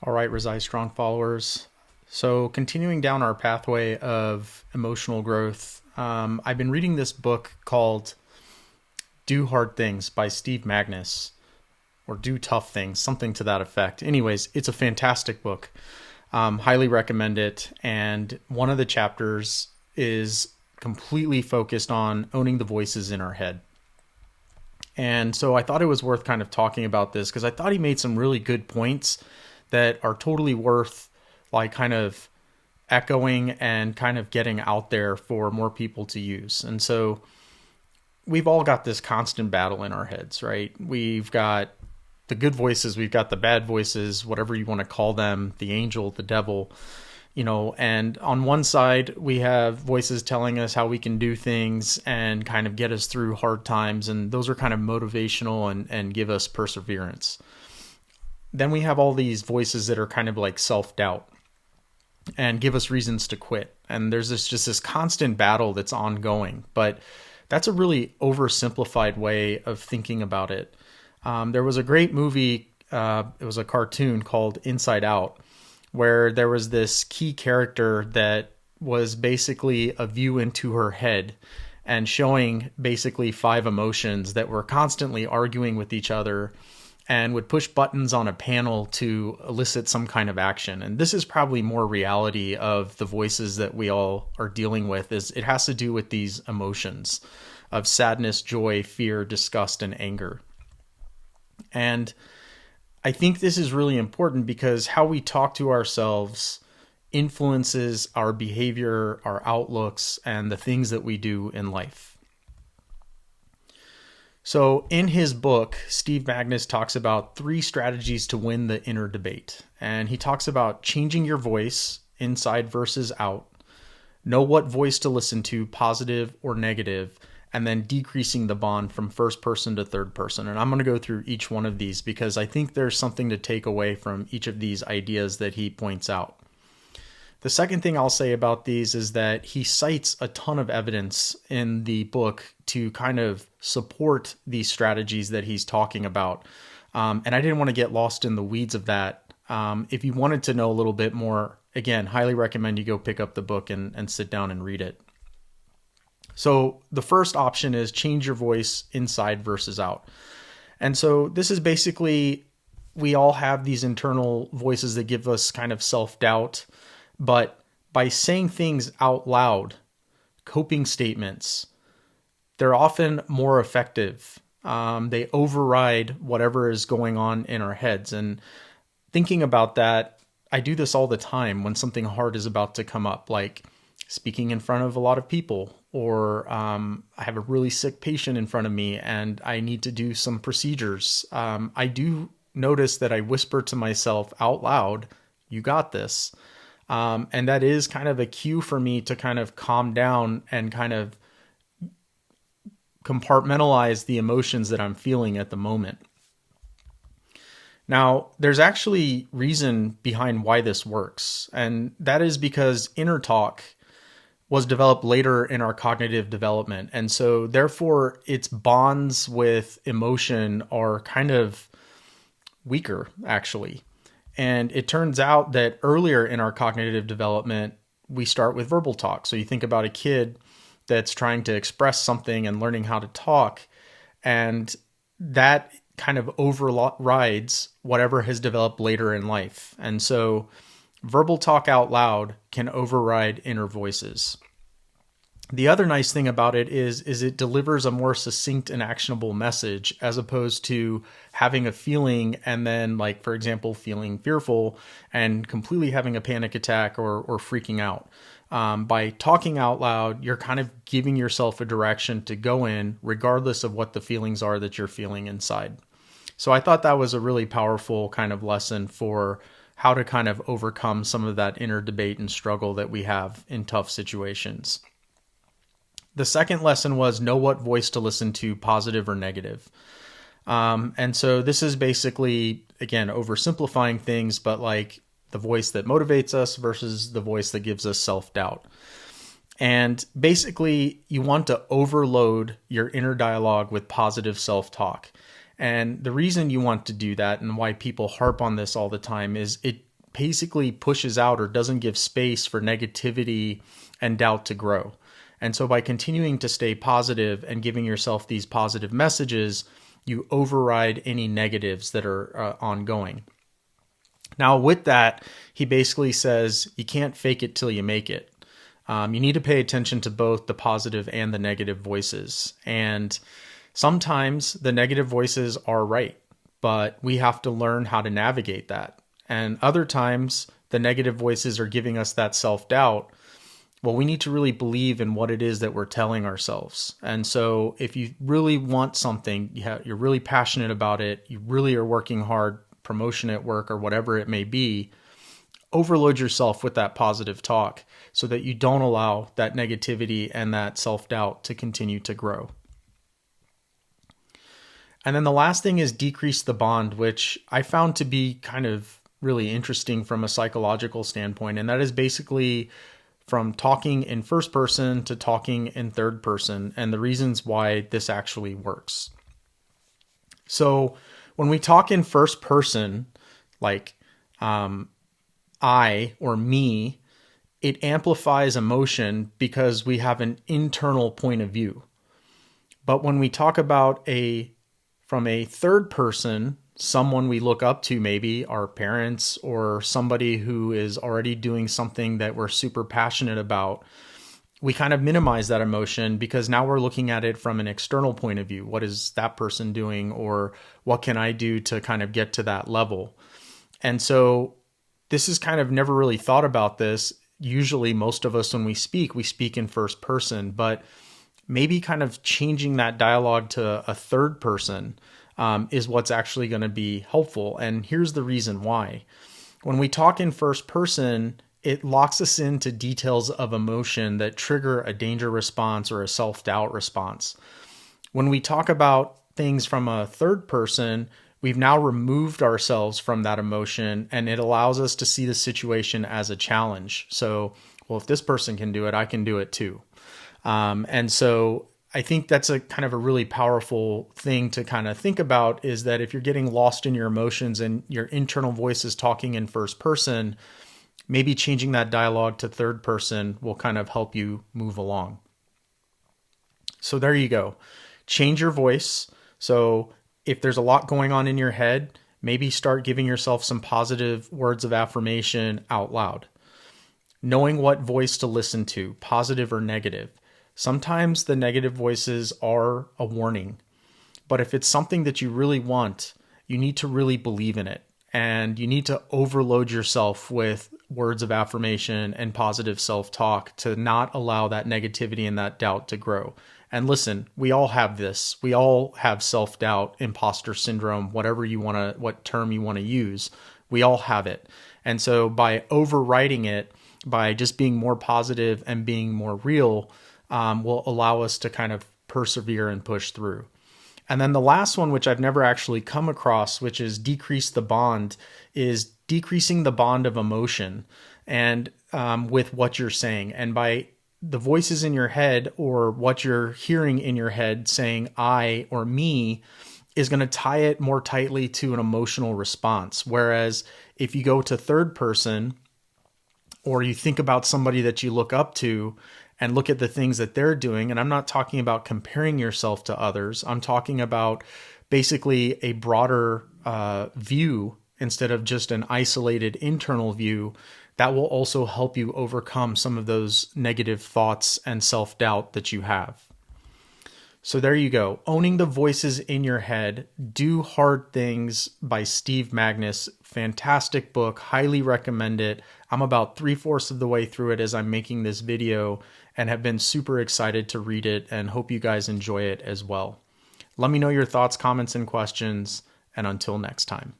All right, RezaieStrong followers. So, continuing down our pathway of emotional growth, I've been reading this book called Do Hard Things by Steve Magnus, or Do Tough Things, something to that effect. Anyways, it's a fantastic book. Highly recommend it. And one of the chapters is completely focused on owning the voices in our head. And so I thought it was worth kind of talking about this because I thought he made some really good points that are totally worth like kind of echoing and kind of getting out there for more people to use. And so we've all got this constant battle in our heads, right? We've got the good voices, we've got the bad voices, whatever you want to call them, the angel, the devil, and on one side we have voices telling us how we can do things and kind of get us through hard times, and those are kind of motivational and give us perseverance. Then we have all these voices that are kind of like self-doubt and give us reasons to quit. And there's this constant battle that's ongoing, but that's a really oversimplified way of thinking about it. There was a great movie, it was a cartoon called Inside Out, where there was this key character that was basically a view into her head and showing basically five emotions that were constantly arguing with each other and would push buttons on a panel to elicit some kind of action. And this is probably more reality of the voices that we all are dealing with. Is it has to do with these emotions of sadness, joy, fear, disgust, and anger. And I think this is really important because how we talk to ourselves influences our behavior, our outlooks, and the things that we do in life. So in his book, Steve Magnus talks about 3 strategies to win the inner debate. And he talks about changing your voice, inside versus out, know what voice to listen to, positive or negative, and then decreasing the bond from first person to third person. And I'm going to go through each one of these because I think there's something to take away from each of these ideas that he points out. The second thing I'll say about these is that he cites a ton of evidence in the book to kind of support these strategies that he's talking about. And I didn't want to get lost in the weeds of that. If you wanted to know a little bit more, again, highly recommend you go pick up the book and sit down and read it. So the first option is change your voice inside versus out. And so this is basically, we all have these internal voices that give us kind of self-doubt. But by saying things out loud, coping statements, they're often more effective. They override whatever is going on in our heads. And thinking about that, I do this all the time when something hard is about to come up, like speaking in front of a lot of people, or I have a really sick patient in front of me and I need to do some procedures. I do notice that I whisper to myself out loud, "You got this." And that is kind of a cue for me to kind of calm down and kind of compartmentalize the emotions that I'm feeling at the moment. Now, there's actually reason behind why this works. And that is because inner talk was developed later in our cognitive development. And so therefore its bonds with emotion are kind of weaker, actually. And it turns out that earlier in our cognitive development, we start with verbal talk. So you think about a kid that's trying to express something and learning how to talk, and that kind of overrides whatever has developed later in life. And so verbal talk out loud can override inner voices. The other nice thing about it is it delivers a more succinct and actionable message as opposed to having a feeling and then, like, for example, feeling fearful and completely having a panic attack or freaking out. By talking out loud, you're kind of giving yourself a direction to go in regardless of what the feelings are that you're feeling inside. So I thought that was a really powerful kind of lesson for how to kind of overcome some of that inner debate and struggle that we have in tough situations. The second lesson was know what voice to listen to, positive or negative. And so this is basically, again, oversimplifying things, but like the voice that motivates us versus the voice that gives us self-doubt. And basically, you want to overload your inner dialogue with positive self-talk. And the reason you want to do that and why people harp on this all the time is it basically pushes out or doesn't give space for negativity and doubt to grow. And so by continuing to stay positive and giving yourself these positive messages, you override any negatives that are ongoing. Now, with that, he basically says you can't fake it till you make it. You need to pay attention to both the positive and the negative voices. And sometimes the negative voices are right, but we have to learn how to navigate that. And other times, the negative voices are giving us that self-doubt. Well, we need to really believe in what it is that we're telling ourselves. And so if you really want something, you're really passionate about it, you really are working hard, promotion at work or whatever it may be, overload yourself with that positive talk so that you don't allow that negativity and that self-doubt to continue to grow. And then the last thing is decrease the bond, which I found to be kind of really interesting from a psychological standpoint. And that is basically from talking in first person to talking in third person, and the reasons why this actually works. So when we talk in first person, like I or me, it amplifies emotion because we have an internal point of view. But when we talk about from a third person, someone we look up to, maybe our parents or somebody who is already doing something that we're super passionate about, we kind of minimize that emotion because now we're looking at it from an external point of view. What is that person doing, or what can I do to kind of get to that level? And so this is kind of never really thought about this. Usually most of us, when we speak in first person, but maybe kind of changing that dialogue to a third person is what's actually going to be helpful. And here's the reason why. When we talk in first person, it locks us into details of emotion that trigger a danger response or a self-doubt response. When we talk about things from a third person, we've now removed ourselves from that emotion, and it allows us to see the situation as a challenge. So, well, if this person can do it, I can do it too. And so I think that's a kind of a really powerful thing to kind of think about, is that if you're getting lost in your emotions and your internal voice is talking in first person, maybe changing that dialogue to third person will kind of help you move along. So there you go. Change your voice. So if there's a lot going on in your head, maybe start giving yourself some positive words of affirmation out loud. Knowing what voice to listen to, positive or negative. Sometimes the negative voices are a warning, but if it's something that you really want, you need to really believe in it, and you need to overload yourself with words of affirmation and positive self-talk to not allow that negativity and that doubt to grow. And listen, we all have this. We all have self-doubt, imposter syndrome, what term you want to use. We all have it. And so by overriding it, by just being more positive and being more real, will allow us to kind of persevere and push through. And then the last one, which I've never actually come across, which is decrease the bond, is decreasing the bond of emotion and with what you're saying. And by the voices in your head or what you're hearing in your head saying I or me is going to tie it more tightly to an emotional response. Whereas if you go to third person, or you think about somebody that you look up to and look at the things that they're doing, and I'm not talking about comparing yourself to others, I'm talking about basically a broader view instead of just an isolated internal view, that will also help you overcome some of those negative thoughts and self-doubt that you have. So there you go. Owning the voices in your head. Do Hard Things by Steve Magness. Fantastic book. Highly recommend it. I'm about 3/4 of the way through it as I'm making this video and have been super excited to read it and hope you guys enjoy it as well. Let me know your thoughts, comments, and questions. And until next time.